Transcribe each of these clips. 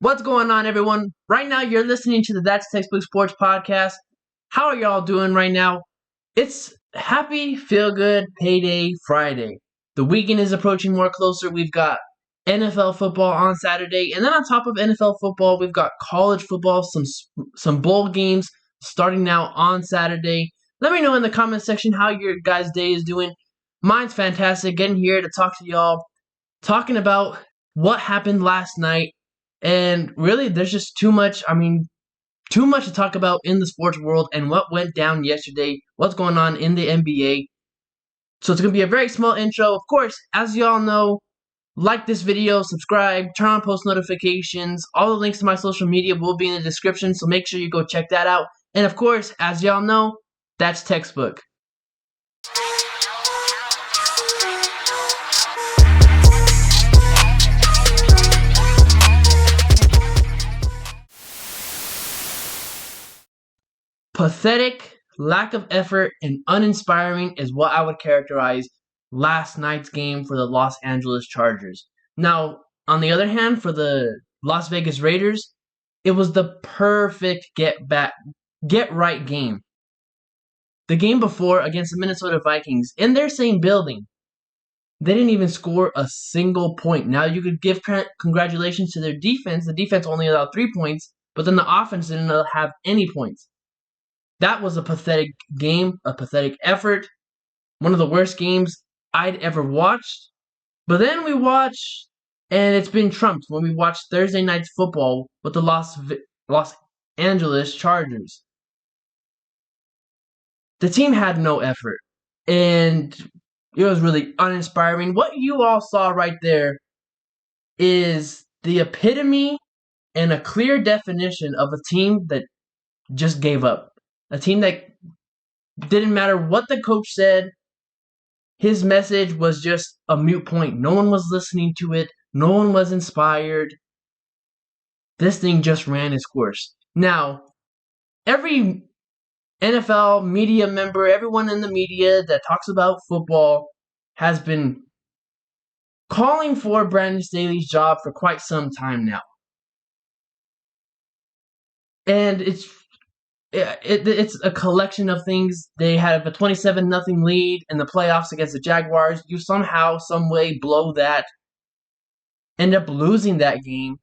What's going on, everyone? Right now, you're listening to the That's Textbook Sports Podcast. How are y'all doing right now? It's happy, feel-good, payday Friday. The weekend is approaching more closer. We've got NFL football on Saturday, and then on top of NFL football, we've got college football, some bowl games starting now on Saturday. Let me know in the comment section how your guys' day is doing. Mine's fantastic. Getting here to talk to y'all, talking about what happened last night. And really, there's just too much to talk about in the sports world and what went down yesterday, what's going on in the NBA. So it's going to be a very small intro. Of course, as y'all know, like this video, subscribe, turn on post notifications. All the links to my social media will be in the description, so make sure you go check that out. And of course, as y'all know, that's Textbook. Pathetic, lack of effort, and uninspiring is what I would characterize last night's game for the Los Angeles Chargers. Now, on the other hand, for the Las Vegas Raiders, it was the perfect get right game. The game before against the Minnesota Vikings, in their same building, they didn't even score a single point. Now, you could give congratulations to their defense. The defense only allowed 3 points, but then the offense didn't have any points. That was a pathetic game, a pathetic effort, one of the worst games I'd ever watched. But then we watched, and it's been trumped when we watched Thursday night's football with the Los Angeles Chargers. The team had no effort, and it was really uninspiring. What you all saw right there is the epitome and a clear definition of a team that just gave up. A team that didn't matter what the coach said. His message was just a moot point. No one was listening to it. No one was inspired. This thing just ran its course. Now, every NFL media member, everyone in the media that talks about football has been calling for Brandon Staley's job for quite some time now. And it's a collection of things. They have a 27-0 lead in the playoffs against the Jaguars. You somehow, some way blow that. End up losing that game.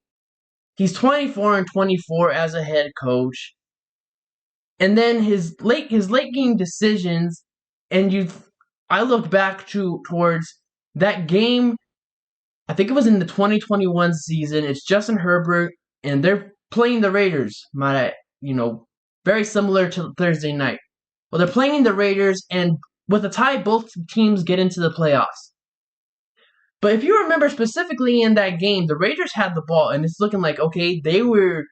He's 24-24 as a head coach. And then his late game decisions, and I look back towards that game. I think it was in the 2021 season. It's Justin Herbert, and they're playing the Raiders. Very similar to Thursday night. Well, they're playing the Raiders, and with a tie, both teams get into the playoffs. But if you remember specifically in that game, the Raiders had the ball, and it's looking like, okay, they were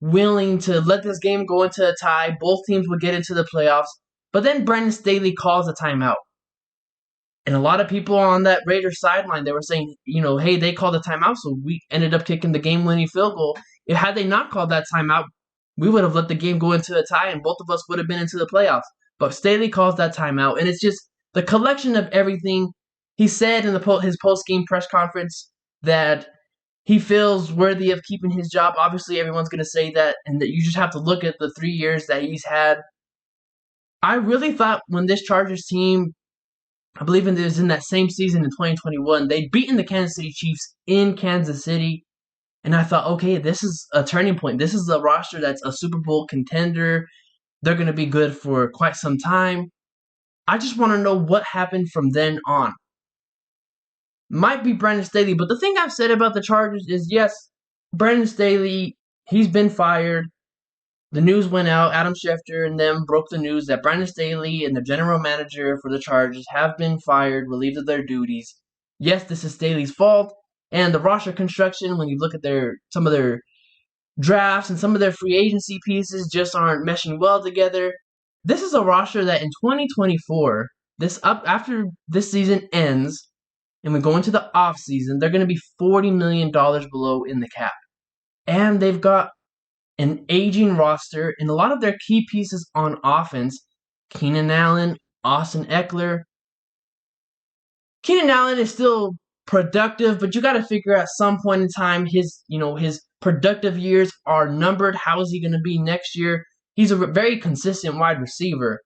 willing to let this game go into a tie. Both teams would get into the playoffs. But then Brandon Staley calls a timeout. And a lot of people on that Raiders sideline, they were saying, hey, they called a timeout, so we ended up kicking the game-winning field goal. Had they not called that timeout, we would have let the game go into a tie, and both of us would have been into the playoffs. But Staley calls that timeout, and it's just the collection of everything. He said in his post-game press conference that he feels worthy of keeping his job. Obviously, everyone's going to say that, and that you just have to look at the 3 years that he's had. I really thought when this Chargers team, I believe it was in that same season in 2021, they'd beaten the Kansas City Chiefs in Kansas City. And I thought, okay, this is a turning point. This is a roster that's a Super Bowl contender. They're going to be good for quite some time. I just want to know what happened from then on. Might be Brandon Staley, but the thing I've said about the Chargers is, yes, Brandon Staley, he's been fired. The news went out. Adam Schefter and them broke the news that Brandon Staley and the general manager for the Chargers have been fired, relieved of their duties. Yes, this is Staley's fault. And the roster construction, when you look at some of their drafts and some of their free agency pieces just aren't meshing well together. This is a roster that in 2024, after this season ends, and we go into the offseason, they're going to be $40 million below in the cap. And they've got an aging roster, and a lot of their key pieces on offense, Keenan Allen, Austin Eckler. Keenan Allen is still productive, but you got to figure at some point in time his productive years are numbered. How is he going to be next year? He's a very consistent wide receiver.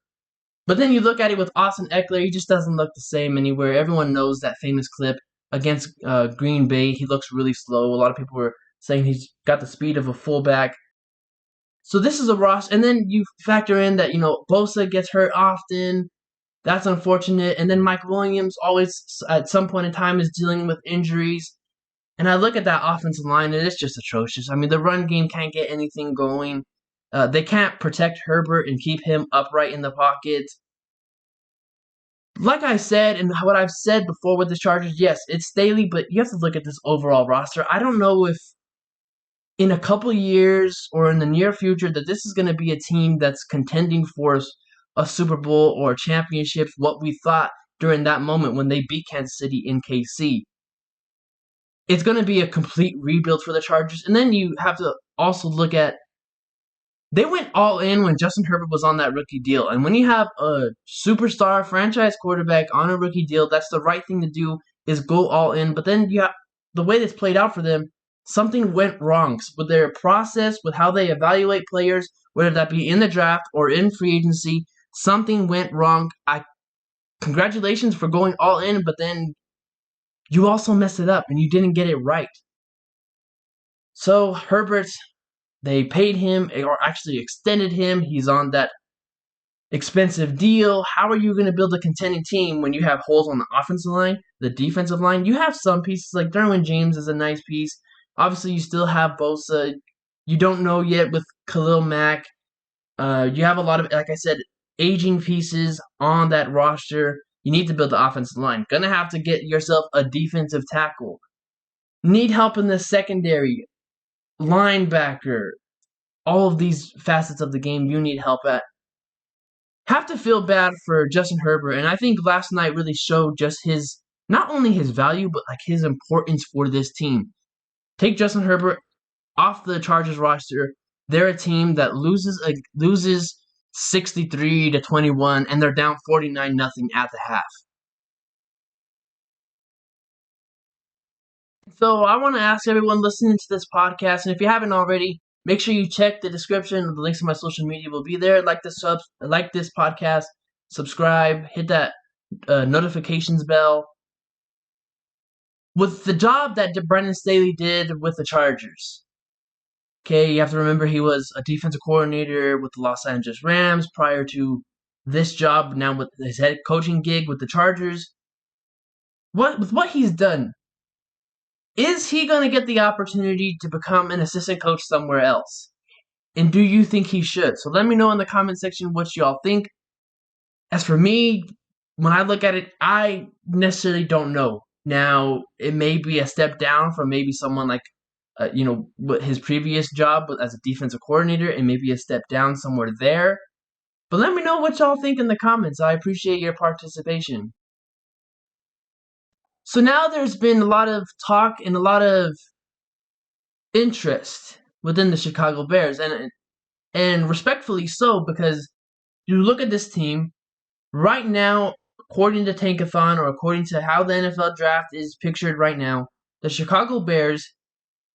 But then you look at it with Austin Eckler, he just doesn't look the same anywhere. Everyone knows that famous clip against Green Bay. He looks really slow. A lot of people were saying he's got the speed of a fullback. So this is a roster, and then you factor in that Bosa gets hurt often. That's unfortunate. And then Mike Williams always at some point in time is dealing with injuries. And I look at that offensive line, and it's just atrocious. I mean, the run game can't get anything going. They can't protect Herbert and keep him upright in the pocket. Like I said, and what I've said before with the Chargers, yes, it's Staley, but you have to look at this overall roster. I don't know if in a couple years or in the near future that this is going to be a team that's contending for a Super Bowl or a championship, what we thought during that moment when they beat Kansas City in KC. It's going to be a complete rebuild for the Chargers. And then you have to also look at, they went all in when Justin Herbert was on that rookie deal. And when you have a superstar franchise quarterback on a rookie deal, that's the right thing to do, is go all in. But then the way this played out for them, something went wrong with their process, with how they evaluate players, whether that be in the draft or in free agency. Something went wrong. Congratulations for going all in, but then you also messed it up and you didn't get it right. So Herbert, they paid him, or actually extended him. He's on that expensive deal. How are you going to build a contending team when you have holes on the offensive line, the defensive line? You have some pieces, like Derwin James is a nice piece. Obviously, you still have Bosa. You don't know yet with Khalil Mack. You have a lot of, like I said, aging pieces on that roster. You need to build the offensive line. Gonna have to get yourself a defensive tackle. Need help in the secondary, linebacker. All of these facets of the game you need help at. Have to feel bad for Justin Herbert, and I think last night really showed just not only his value, but like his importance for this team. Take Justin Herbert off the Chargers roster. They're a team that loses 63-21, and they're down 49-0 at the half. So I want to ask everyone listening to this podcast, and if you haven't already, make sure you check the description. The links to my social media will be there. Like this podcast, subscribe, hit that notifications bell. With the job that Brandon Staley did with the Chargers, okay, you have to remember he was a defensive coordinator with the Los Angeles Rams prior to this job, now with his head coaching gig with the Chargers. With what he's done, is he going to get the opportunity to become an assistant coach somewhere else? And do you think he should? So let me know in the comment section what y'all think. As for me, when I look at it, I necessarily don't know. Now, it may be a step down from maybe someone like, his previous job as a defensive coordinator, and maybe a step down somewhere there. But let me know what y'all think in the comments. I appreciate your participation. So now there's been a lot of talk and a lot of interest within the Chicago Bears, and respectfully so, because you look at this team right now, according to Tankathon, or according to how the NFL draft is pictured right now, the Chicago Bears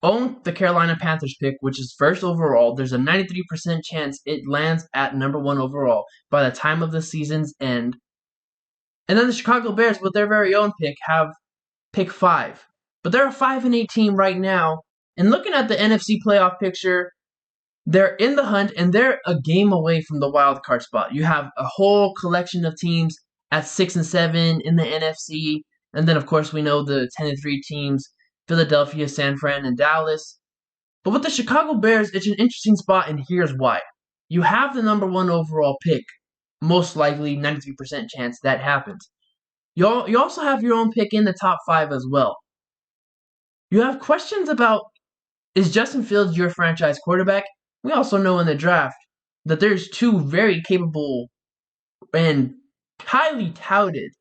own the Carolina Panthers pick, which is first overall. There's a 93% chance it lands at number 1 overall by the time of the season's end. And then the Chicago Bears, with their very own pick, have pick 5. But they're a 5-8 team right now. And looking at the NFC playoff picture, they're in the hunt, and they're a game away from the wild card spot. You have a whole collection of teams at 6-7 in the NFC. And then, of course, we know the 10-3 teams, Philadelphia, San Fran, and Dallas. But with the Chicago Bears, it's an interesting spot, and here's why. You have the number 1 overall pick. Most likely, 93% chance that happens. You also have your own pick in the top 5 as well. You have questions about, is Justin Fields your franchise quarterback? We also know in the draft that there's 2 very capable and highly touted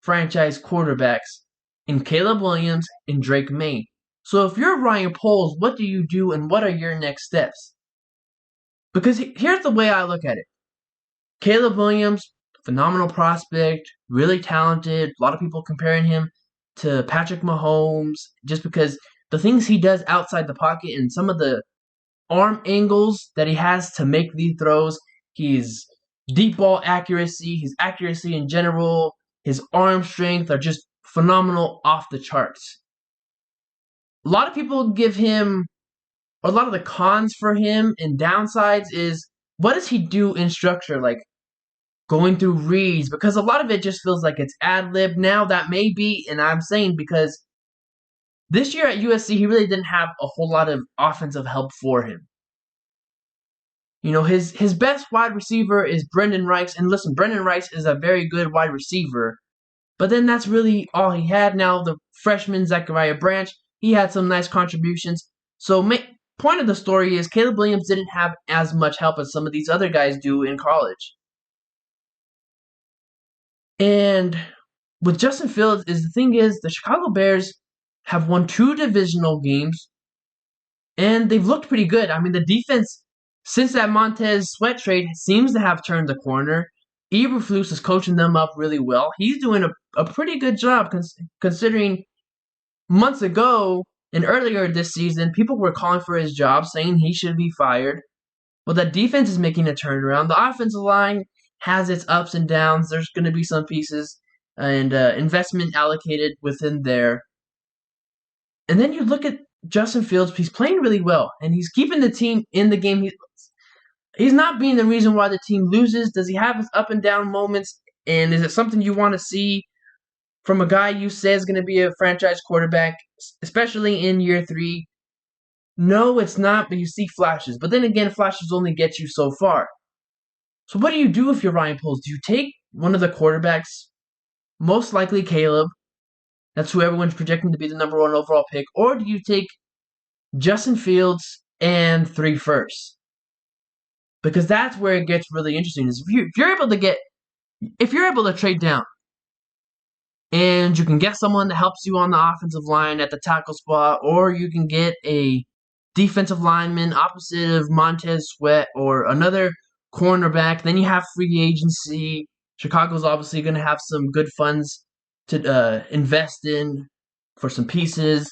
franchise quarterbacks in Caleb Williams and Drake May. So if you're Ryan Poles, what do you do, and what are your next steps? Because here's the way I look at it. Caleb Williams, phenomenal prospect, really talented. A lot of people comparing him to Patrick Mahomes just because the things he does outside the pocket and some of the arm angles that he has to make these throws, his deep ball accuracy, his accuracy in general, his arm strength are just phenomenal, off the charts. A lot of people give him, or a lot of the cons for him and downsides is, what does he do in structure, like going through reads? Because a lot of it just feels like it's ad-lib. Now that may be, and I'm saying because this year at USC, he really didn't have a whole lot of offensive help for him. You know, his best wide receiver is Brendan Rice, and listen, Brendan Rice is a very good wide receiver, but then that's really all he had. Now the freshman Zachariah Branch, he had some nice contributions. So point of the story is Caleb Williams didn't have as much help as some of these other guys do in college. And with Justin Fields, the thing is the Chicago Bears have won 2 divisional games, and they've looked pretty good. I mean, the defense, since that Montez Sweat trade, seems to have turned the corner. Eberflus is coaching them up really well. He's doing a pretty good job considering months ago and earlier this season, people were calling for his job, saying he should be fired. Well, the defense is making a turnaround. The offensive line has its ups and downs. There's going to be some pieces and investment allocated within there. And then you look at Justin Fields. He's playing really well, and he's keeping the team in the game. He's not being the reason why the team loses. Does he have his up and down moments? And is it something you want to see from a guy you say is going to be a franchise quarterback, especially in year 3? No, it's not, but you see flashes. But then again, flashes only get you so far. So what do you do if you're Ryan Poles? Do you take one of the quarterbacks, most likely Caleb, that's who everyone's projecting to be the number 1 overall pick, or do you take Justin Fields and 3 firsts? Because that's where it gets really interesting. Is if you're able to trade down, and you can get someone that helps you on the offensive line at the tackle spot, or you can get a defensive lineman opposite of Montez Sweat or another cornerback. Then you have free agency. Chicago's obviously going to have some good funds to invest in for some pieces.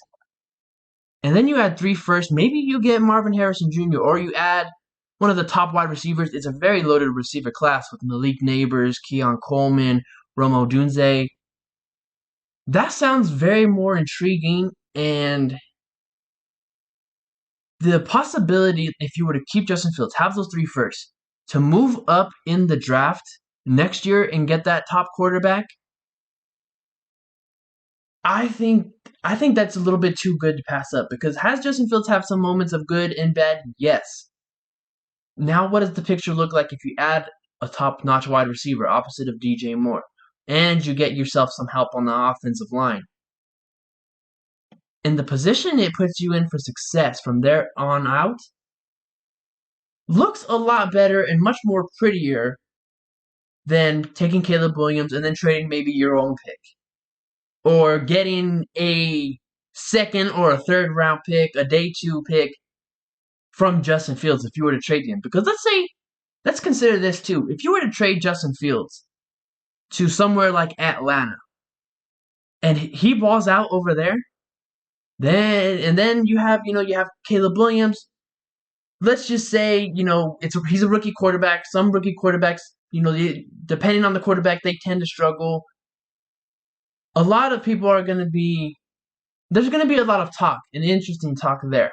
And then you add 3 firsts. Maybe you get Marvin Harrison Jr., or you add one of the top wide receivers. It's a very loaded receiver class with Malik Neighbors, Keon Coleman, Rome Odunze. That sounds very more intriguing, and the possibility, if you were to keep Justin Fields, have those 3 firsts, to move up in the draft next year and get that top quarterback, I think that's a little bit too good to pass up. Because has Justin Fields have some moments of good and bad? Yes. Now what does the picture look like if you add a top-notch wide receiver opposite of DJ Moore, and you get yourself some help on the offensive line? And the position it puts you in for success from there on out looks a lot better and much more prettier than taking Caleb Williams and then trading maybe your own pick, or getting a 2nd or a 3rd round pick, a day 2 pick from Justin Fields if you were to trade him. Because let's consider this too. If you were to trade Justin Fields to somewhere like Atlanta, and he balls out over there, then you have Caleb Williams. Let's just say he's a rookie quarterback. Some rookie quarterbacks, depending on the quarterback, they tend to struggle. A lot of people there's going to be a lot of talk, and interesting talk there.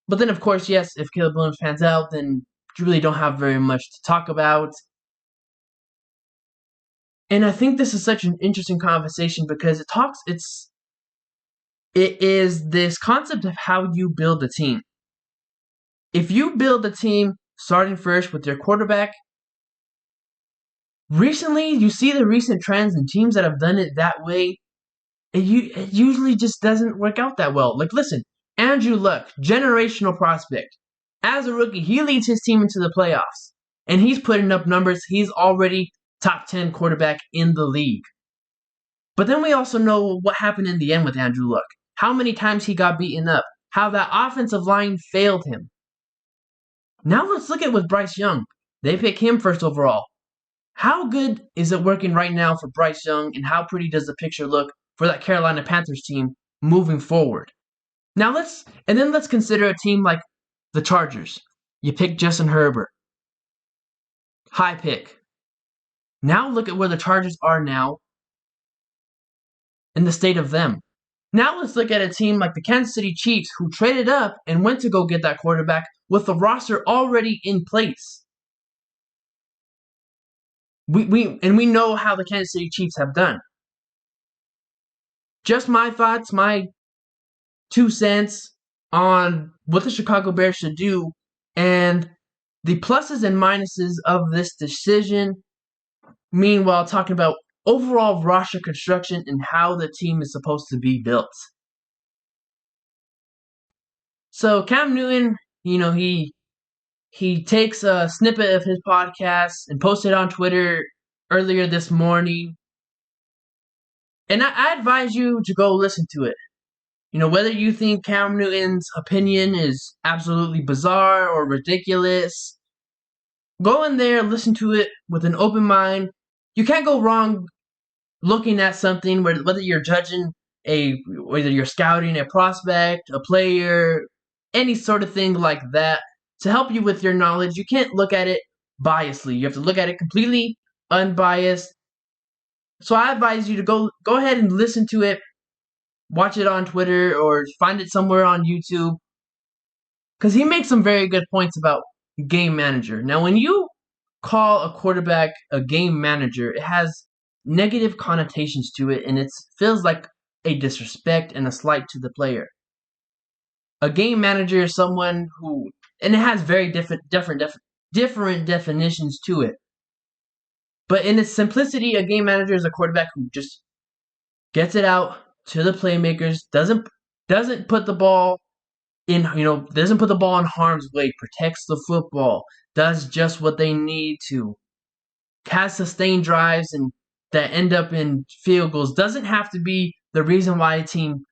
But then, of course, yes, if Caleb Williams pans out, then you really don't have very much to talk about. And I think this is such an interesting conversation because it is this concept of how you build a team. If you build a team starting first with your quarterback, recently you see the recent trends and teams that have done it that way, it usually just doesn't work out that well. Like, listen, Andrew Luck, generational prospect. As a rookie, he leads his team into the playoffs, and he's putting up numbers. He's already top 10 quarterback in the league. But then we also know what happened in the end with Andrew Luck. How many times he got beaten up. How that offensive line failed him. Now let's look at with Bryce Young. They pick him 1st overall. How good is it working right now for Bryce Young, and how pretty does the picture look for that Carolina Panthers team moving forward. Now let's consider a team like the Chargers. You pick Justin Herbert. High pick. Now look at where the Chargers are now in the state of them. Now let's look at a team like the Kansas City Chiefs who traded up and went to go get that quarterback with the roster already in place. We know how the Kansas City Chiefs have done. Just my thoughts, my 2 cents on what the Chicago Bears should do and the pluses and minuses of this decision. Meanwhile, talking about overall roster construction and how the team is supposed to be built. So Cam Newton, he takes a snippet of his podcast and posted on Twitter earlier this morning. And I advise you to go listen to it. Whether you think Cam Newton's opinion is absolutely bizarre or ridiculous, go in there, listen to it with an open mind. You can't go wrong looking at something whether you're judging whether you're scouting a prospect, a player, any sort of thing like that to help you with your knowledge. You can't look at it biasly. You have to look at it completely unbiased. So I advise you to go ahead and listen to it, watch it on Twitter or find it somewhere on YouTube, because he makes some very good points about game manager. Now, when you call a quarterback a game manager, it has negative connotations to it, and it feels like a disrespect and a slight to the player. A game manager is someone who, and it has very different definitions to it. But in its simplicity, a game manager is a quarterback who just gets it out to the playmakers, doesn't put the ball in, doesn't put the ball in harm's way, protects the football, does just what they need to, has sustained drives and that end up in field goals, doesn't have to be the reason why a team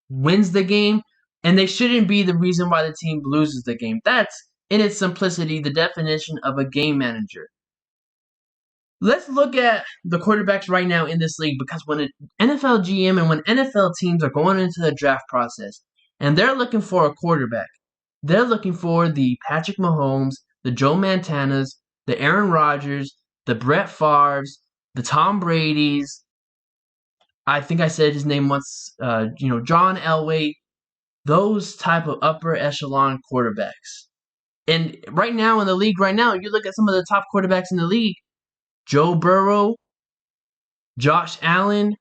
wins the game, and they shouldn't be the reason why the team loses the game. That's, in its simplicity, the definition of a game manager. Let's look at the quarterbacks right now in this league, because when an NFL GM and when NFL teams are going into the draft process and they're looking for a quarterback, they're looking for the Patrick Mahomes, the Joe Montanas, the Aaron Rodgers, the Brett Favres, the Tom Brady's. I think I said his name once. John Elway. Those type of upper echelon quarterbacks. And right now in the league, you look at some of the top quarterbacks in the league: Joe Burrow, Josh Allen,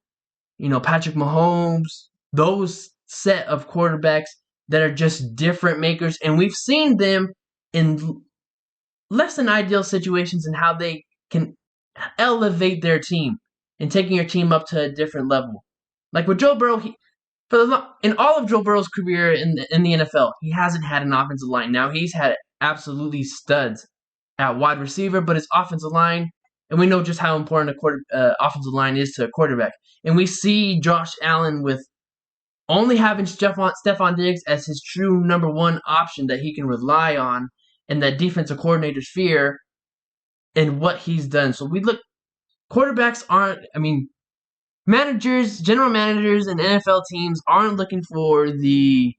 Patrick Mahomes. Those set of quarterbacks that are just different makers, and we've seen them in less than ideal situations and how they can elevate their team and taking your team up to a different level. Like with Joe Burrow, in all of Joe Burrow's career in the NFL, he hasn't had an offensive line. Now he's had absolutely studs at wide receiver, but his offensive line, and we know just how important a offensive line is to a quarterback. And we see Josh Allen with only having Stephon Diggs as his true number one option that he can rely on, and that defensive coordinator's fear, and what he's done. So quarterbacks aren't, general managers and NFL teams aren't looking for the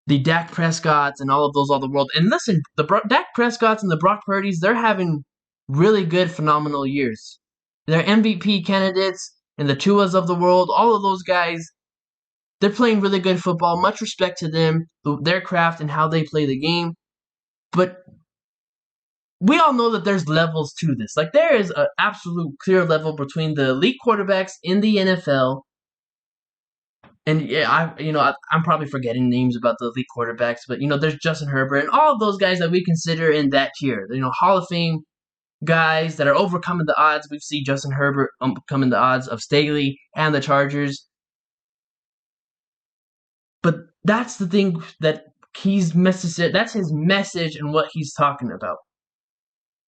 Dak Prescotts and all of those all the world. And listen, the Dak Prescotts and the Brock Purdy's, they're having really good, phenomenal years. They're MVP candidates, and the Tuas of the world, all of those guys, they're playing really good football. Much respect to them, their craft, and how they play the game. But we all know that there's levels to this. Like, there is an absolute clear level between the elite quarterbacks in the NFL. And yeah, I'm probably forgetting names about the elite quarterbacks, but there's Justin Herbert and all of those guys that we consider in that tier. Hall of Fame guys that are overcoming the odds. We see Justin Herbert overcoming the odds of Staley and the Chargers. But that's the thing that that's his message and what he's talking about.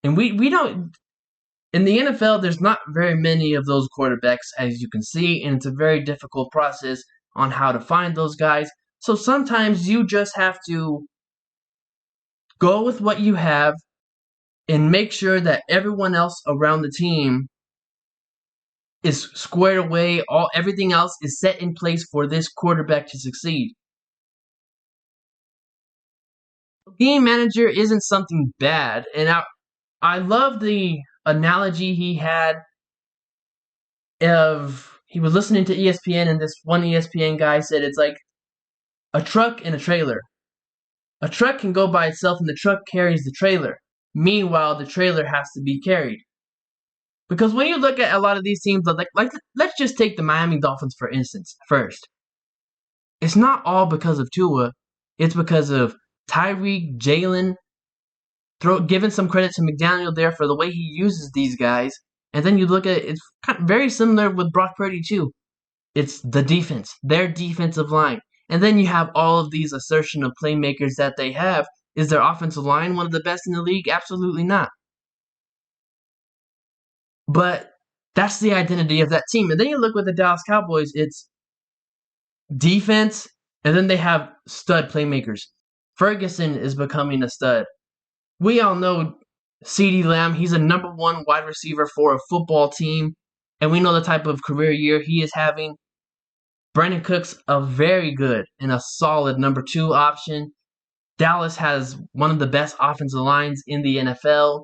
And we don't, in the NFL, there's not very many of those quarterbacks, as you can see, and it's a very difficult process on how to find those guys. So sometimes you just have to go with what you have and make sure that everyone else around the team is squared away. Everything else is set in place for this quarterback to succeed. Game manager isn't something bad, and I love the analogy he had of he was listening to ESPN, and this one ESPN guy said it's like a truck and a trailer. A truck can go by itself, and the truck carries the trailer. Meanwhile, the trailer has to be carried. Because when you look at a lot of these teams, like let's just take the Miami Dolphins for instance first. It's not all because of Tua. It's because of Tyreek, Jalen, giving some credit to McDaniel there for the way he uses these guys. And then you look at it's kind of very similar with Brock Purdy too. It's the defense, their defensive line. And then you have all of these assertion of playmakers that they have. Is their offensive line one of the best in the league? Absolutely not. But that's the identity of that team. And then you look with the Dallas Cowboys, it's defense, and then they have stud playmakers. Ferguson is becoming a stud. We all know CeeDee Lamb, he's a number one wide receiver for a football team, and we know the type of career year he is having. Brandon Cooks, a very good and a solid number two option. Dallas has one of the best offensive lines in the NFL.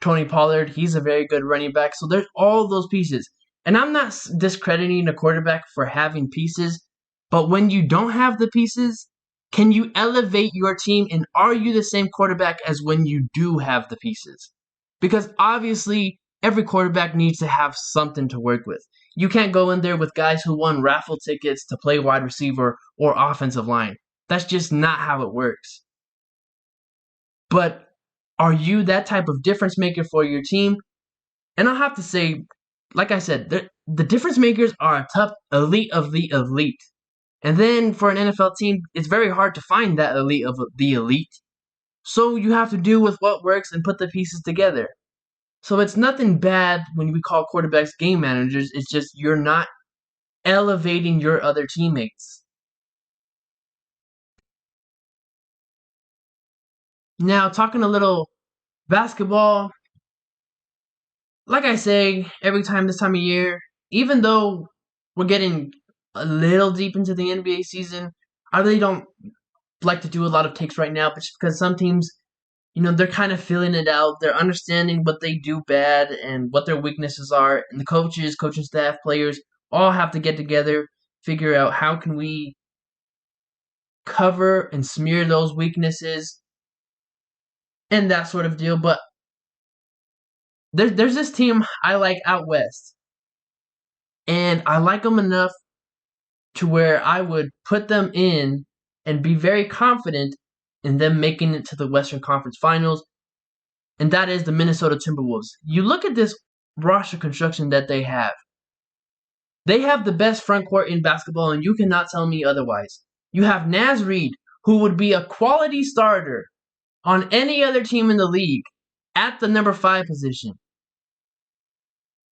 Tony Pollard, he's a very good running back. So there's all those pieces. And I'm not discrediting a quarterback for having pieces, but when you don't have the pieces, can you elevate your team, and are you the same quarterback as when you do have the pieces? Because obviously, every quarterback needs to have something to work with. You can't go in there with guys who won raffle tickets to play wide receiver or offensive line. That's just not how it works. But are you that type of difference maker for your team? And I'll have to say, like I said, the difference makers are a tough elite of the elite. And then for an NFL team, it's very hard to find that elite of the elite. So you have to do with what works and put the pieces together. So it's nothing bad when we call quarterbacks game managers. It's just you're not elevating your other teammates. Now, talking a little basketball, like I say, every time this time of year, even though we're getting a little deep into the NBA season, I really don't like to do a lot of takes right now, but just because some teams, they're kind of filling it out. They're understanding what they do bad and what their weaknesses are, and the coaches, coaching staff, players all have to get together, figure out how can we cover and smear those weaknesses and that sort of deal. But there's this team I like out west, and I like them enough to where I would put them in and be very confident in them making it to the Western Conference Finals, and that is the Minnesota Timberwolves. You look at this roster construction that they have. They have the best front court in basketball, and you cannot tell me otherwise. You have Naz Reid, who would be a quality starter on any other team in the league at the number 5 position,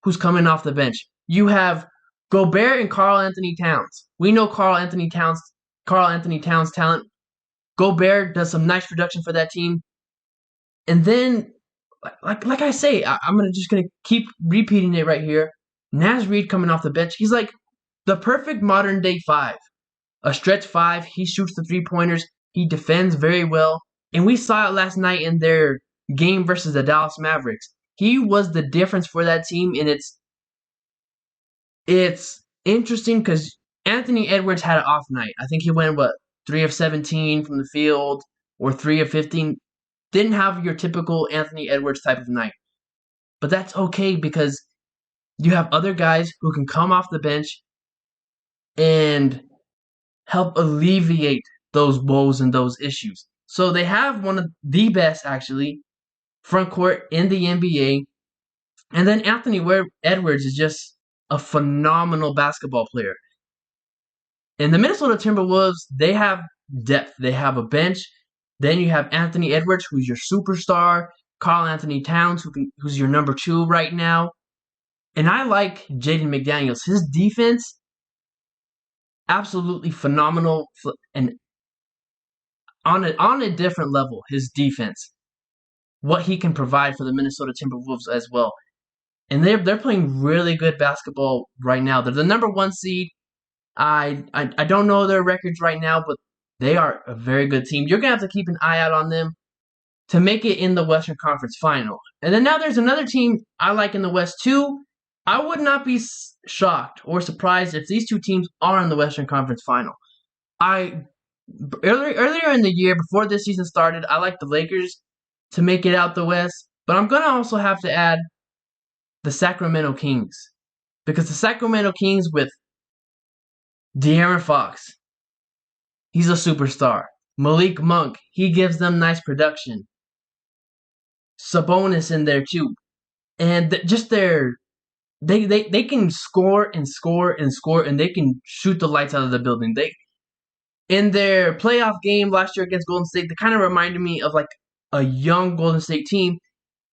who's coming off the bench. You have Gobert and Karl-Anthony Towns. We know Karl-Anthony Towns' talent. Gobert does some nice production for that team. And then, like I say, I'm just gonna keep repeating it right here. Naz Reid coming off the bench. He's like the perfect modern day 5. A stretch 5. He shoots the 3-pointers. He defends very well. And we saw it last night in their game versus the Dallas Mavericks. He was the difference for that team, and it's interesting because Anthony Edwards had an off night. I think he went, 3 of 17 from the field or 3 of 15. Didn't have your typical Anthony Edwards type of night. But that's okay because you have other guys who can come off the bench and help alleviate those woes and those issues. So they have one of the best, actually, front court in the NBA. And then Anthony Edwards is just a phenomenal basketball player. And the Minnesota Timberwolves, they have depth. They have a bench. Then you have Anthony Edwards, who's your superstar. Karl-Anthony Towns, who's your number 2 right now. And I like Jaden McDaniels. His defense, absolutely phenomenal. And on a different level, his defense. What he can provide for the Minnesota Timberwolves as well. and they're playing really good basketball right now. They're the number one seed. I don't know their records right now, but they are a very good team. You're gonna have to keep an eye out on them to make it in the Western Conference Final. And then now there's another team I like in the West too. I would not be shocked or surprised if these two teams are in the Western Conference Final. I earlier in the year before this season started, I liked the Lakers to make it out the West, but I'm gonna also have to add the Sacramento Kings because the Sacramento Kings with De'Aaron Fox, he's a superstar. Malik Monk, he gives them nice production. Sabonis in there too, and just they can score and score and score, and they can shoot the lights out of the building. They in their playoff game last year against Golden State, they kind of reminded me of like a young Golden State team,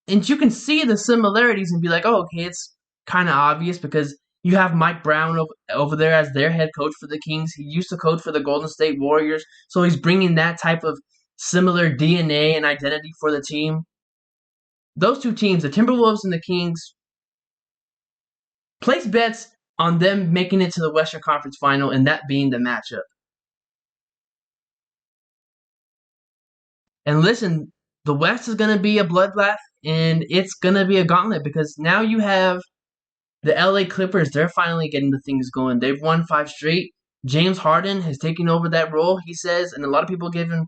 and you can see the similarities and be like, oh, okay, it's kind of obvious because you have Mike Brown over there as their head coach for the Kings. He used to coach for the Golden State Warriors, so he's bringing that type of similar DNA and identity for the team. Those two teams, the Timberwolves and the Kings, place bets on them making it to the Western Conference Final and that being the matchup. And listen, the West is going to be a bloodbath and it's going to be a gauntlet because now you have the LA Clippers. They're finally getting the things going. They've won 5 straight. James Harden has taken over that role, he says, and a lot of people give him,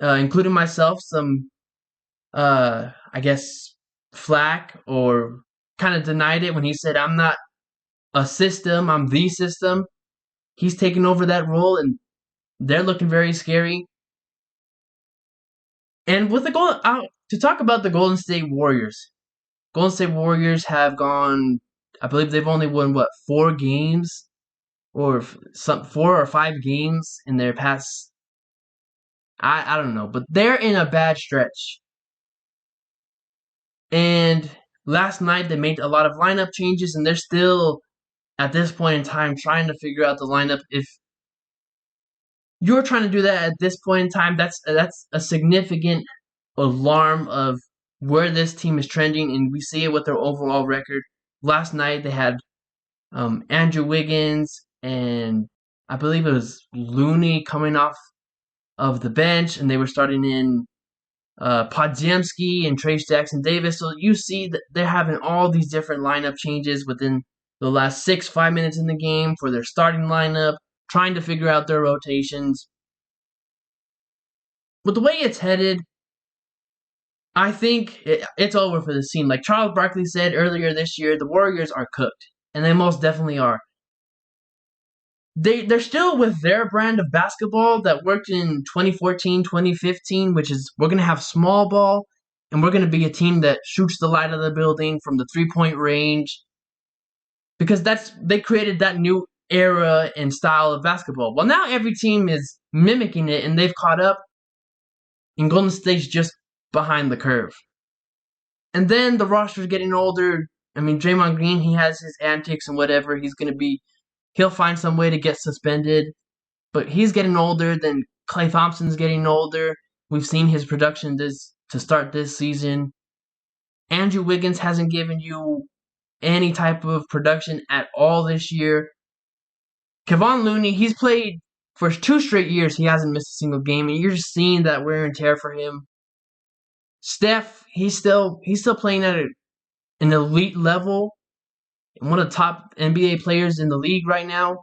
including myself, some, I guess, flack or kind of denied it when he said, I'm not a system, I'm the system. He's taken over that role, and they're looking very scary. And with the goal to talk about the Golden State Warriors, Golden State Warriors have gone. I believe they've only won 4 games, or some 4 or 5 games in their past. I don't know, but they're in a bad stretch. And last night they made a lot of lineup changes, and they're still at this point in time trying to figure out the lineup. If you're trying to do that at this point in time, that's a significant alarm of where this team is trending, and we see it with their overall record. Last night they had Andrew Wiggins and I believe it was Looney coming off of the bench, and they were starting in Podziemski and Trayce Jackson-Davis. So you see that they're having all these different lineup changes within the last 5 minutes in the game for their starting lineup, trying to figure out their rotations. With the way it's headed, I think it's over for this team. Like Charles Barkley said earlier this year, the Warriors are cooked, and they most definitely are. They're still with their brand of basketball that worked in 2014, 2015, which is we're going to have small ball, and we're going to be a team that shoots the light of the building from the three-point range, because they created that new era and style of basketball. Well, now every team is mimicking it, and they've caught up, and Golden State's just behind the curve. And then the roster's getting older. I mean, Draymond Green, he has his antics and whatever. He'll find some way to get suspended. But he's getting older. Then Klay Thompson's getting older. We've seen his production to start this season. Andrew Wiggins hasn't given you any type of production at all this year. Kevon Looney, he's played for 2 straight years. He hasn't missed a single game, and you're just seeing that wear and tear for him. Steph, he's still playing at an elite level, one of the top NBA players in the league right now.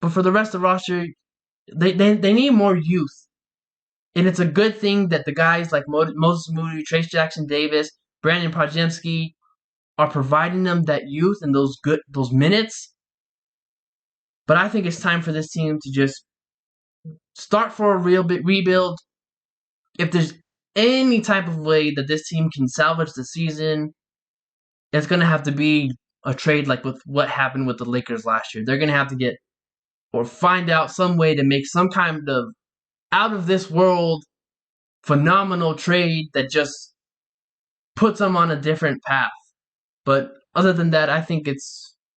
But for the rest of the roster, they need more youth. And it's a good thing that the guys like Moses Moody, Trayce Jackson-Davis, Brandon Podziemski are providing them that youth and those minutes. But I think it's time for this team to just start for a real rebuild. If there's any type of way that this team can salvage the season, it's going to have to be a trade like with what happened with the Lakers last year. They're going to have to get or find out some way to make some kind of out-of-this-world phenomenal trade that just puts them on a different path. But other than that, I think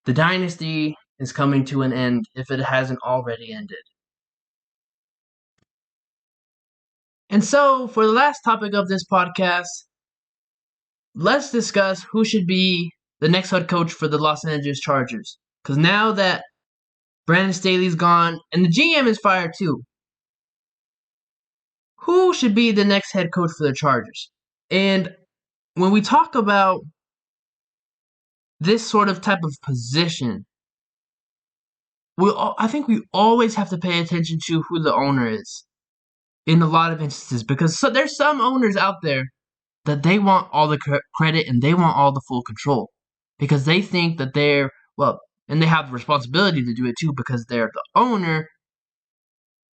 the dynasty is coming to an end if it hasn't already ended. And so, for the last topic of this podcast, let's discuss who should be the next head coach for the Los Angeles Chargers. Because now that Brandon Staley's gone and the GM is fired too, who should be the next head coach for the Chargers? And when we talk about this sort of type of position, I think we always have to pay attention to who the owner is in a lot of instances, because there's some owners out there that they want all the credit and they want all the full control because they think that and they have the responsibility to do it too because they're the owner,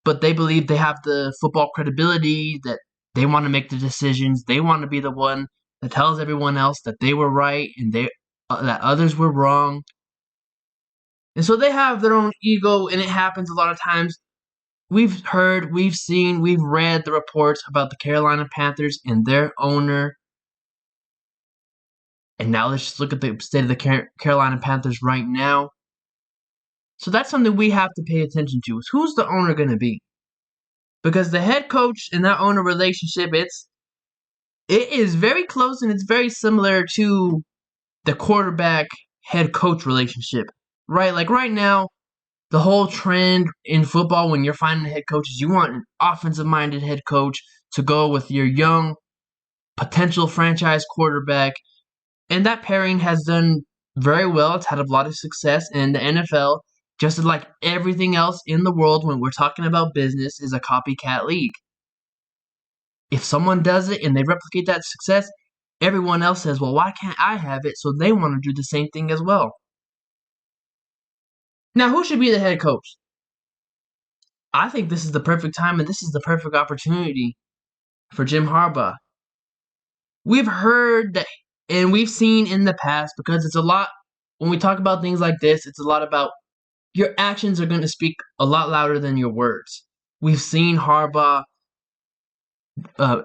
but they believe they have the football credibility that they want to make the decisions. They want to be the one that tells everyone else that they were right and that others were wrong. And so they have their own ego, and it happens a lot of times. We've heard, we've seen, we've read the reports about the Carolina Panthers and their owner. And now let's just look at the state of the Carolina Panthers right now. So that's something we have to pay attention to, is who's the owner going to be? Because the head coach and that owner relationship, it is very close, and it's very similar to the quarterback head coach relationship, right? Like right now, the whole trend in football when you're finding a head coach is you want an offensive-minded head coach to go with your young potential franchise quarterback. And that pairing has done very well. It's had a lot of success in the NFL. Just like everything else in the world, when we're talking about business, is a copycat league. If someone does it and they replicate that success, everyone else says, well, why can't I have it? So they want to do the same thing as well. Now, who should be the head coach? I think this is the perfect time and this is the perfect opportunity for Jim Harbaugh. We've heard that, and we've seen in the past, because it's a lot, when we talk about things like this, it's a lot about your actions are going to speak a lot louder than your words. We've seen Harbaugh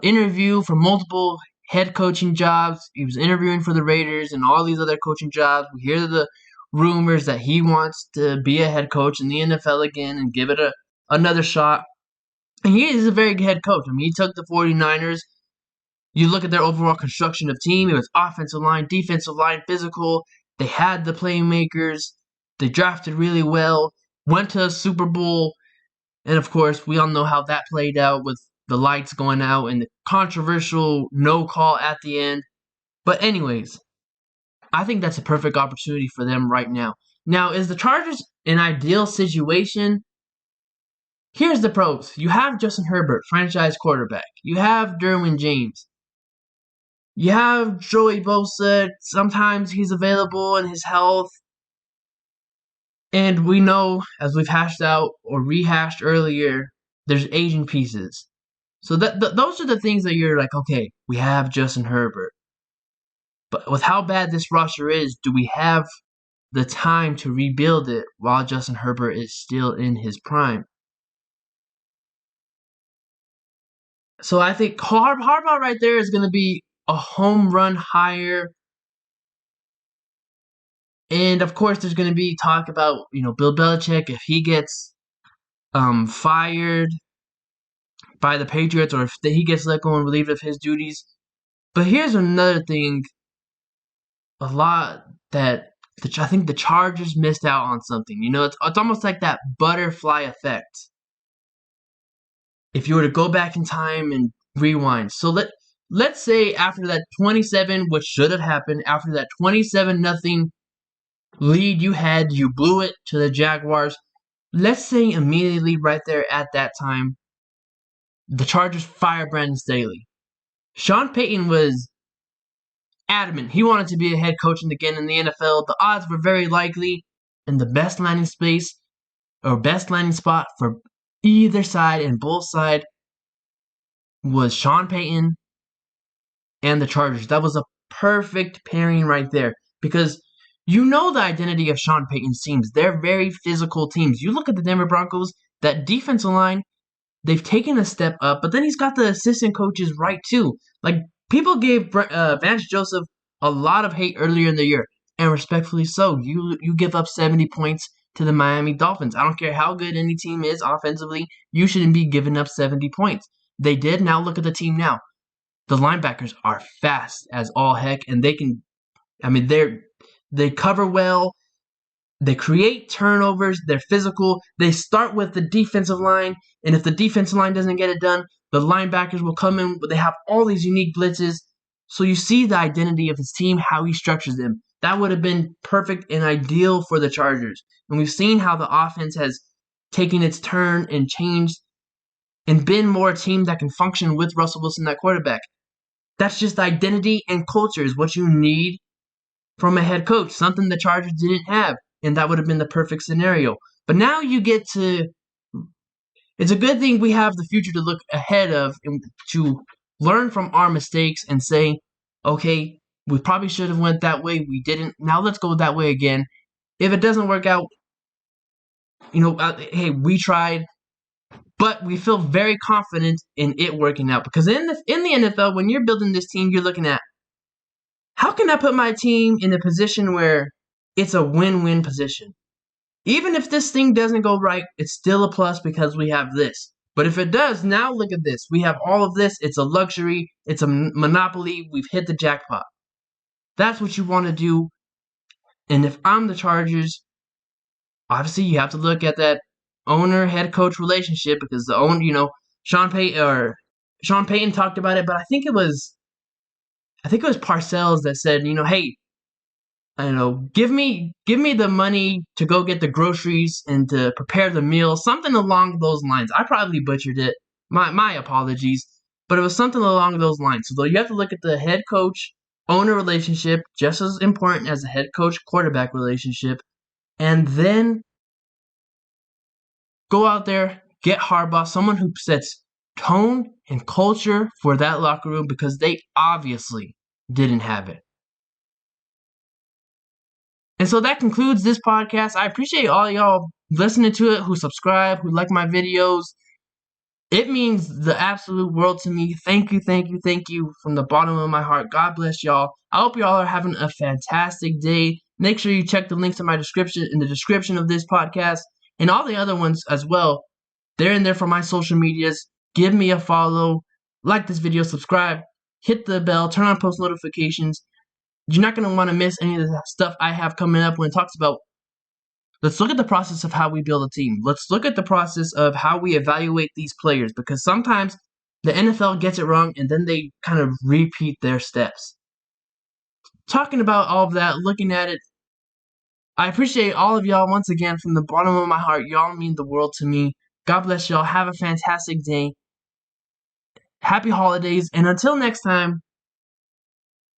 interview for multiple head coaching jobs. He was interviewing for the Raiders and all these other coaching jobs. We hear the rumors that he wants to be a head coach in the NFL again and give it another shot. And he is a very good head coach. I mean, he took the 49ers. You look at their overall construction of team. It was offensive line, defensive line, physical. They had the playmakers. They drafted really well. Went to a Super Bowl. And, of course, we all know how that played out with the lights going out and the controversial no call at the end. But anyways, I think that's a perfect opportunity for them right now. Now, is the Chargers an ideal situation? Here's the pros. You have Justin Herbert, franchise quarterback. You have Derwin James. You have Joey Bosa. Sometimes he's available in his health. And we know, as we've hashed out or rehashed earlier, there's aging pieces. So those are the things that you're like, okay, we have Justin Herbert. But with how bad this roster is, do we have the time to rebuild it while Justin Herbert is still in his prime? So I think Harbaugh right there is going to be a home run hire. And of course, there's going to be talk about, Bill Belichick, if he gets fired by the Patriots or if he gets let go and relieved of his duties. But here's another thing, a lot that I think the Chargers missed out on something. It's almost like that butterfly effect. If you were to go back in time and rewind. So let's say after that 27, which should have happened, after that 27-0 lead you had, you blew it to the Jaguars. Let's say immediately right there at that time, the Chargers fired Brandon Staley. Sean Payton was adamant. He wanted to be a head coach again in the NFL. The odds were very likely, and the best landing spot for either side and both sides was Sean Payton and the Chargers. That was a perfect pairing right there, because the identity of Sean Payton's teams. They're very physical teams. You look at the Denver Broncos, that defensive line, they've taken a step up, but then he's got the assistant coaches right too. Like, people gave Vance Joseph a lot of hate earlier in the year, and respectfully so. You give up 70 points to the Miami Dolphins. I don't care how good any team is offensively, you shouldn't be giving up 70 points. They did. Now look at the team now. the linebackers are fast as all heck, and they cover well. They create turnovers. They're physical. They start with the defensive line, and if the defensive line doesn't get it done, the linebackers will come in. But they have all these unique blitzes. So you see the identity of his team, how he structures them. That would have been perfect and ideal for the Chargers. And we've seen how the offense has taken its turn and changed and been more a team that can function with Russell Wilson, that quarterback. That's just identity and culture is what you need from a head coach, something the Chargers didn't have, and that would have been the perfect scenario. But now you get to it's a good thing we have the future to look ahead of and to learn from our mistakes and say, okay, we probably should have went that way. We didn't. Now let's go that way again. If it doesn't work out, hey, we tried, but we feel very confident in it working out because in the NFL, when you're building this team, you're looking at how can I put my team in a position where it's a win-win position. Even if this thing doesn't go right, it's still a plus because we have this. But if it does, now look at this. We have all of this. It's a luxury. It's a monopoly. We've hit the jackpot. That's what you want to do. And if I'm the Chargers, obviously you have to look at that owner-head coach relationship because the owner, Sean Payton talked about it, but I think it was Parcells that said, hey, I don't know, give me the money to go get the groceries and to prepare the meal, something along those lines. I probably butchered it. My apologies, but it was something along those lines. So you have to look at the head coach owner relationship, just as important as the head coach quarterback relationship, and then go out there, get Harbaugh, someone who sets tone and culture for that locker room because they obviously didn't have it. And so that concludes this podcast. I appreciate all y'all listening to it, who subscribe, who like my videos. It means the absolute world to me. Thank you, thank you, thank you from the bottom of my heart. God bless y'all. I hope y'all are having a fantastic day. Make sure you check the links in the description of this podcast and all the other ones as well. They're in there for my social medias. Give me a follow, like this video, subscribe, hit the bell, turn on post notifications. You're not going to want to miss any of the stuff I have coming up when it talks about, let's look at the process of how we build a team. Let's look at the process of how we evaluate these players because sometimes the NFL gets it wrong and then they kind of repeat their steps. Talking about all of that, looking at it, I appreciate all of y'all once again from the bottom of my heart. Y'all mean the world to me. God bless y'all. Have a fantastic day. Happy holidays. And until next time,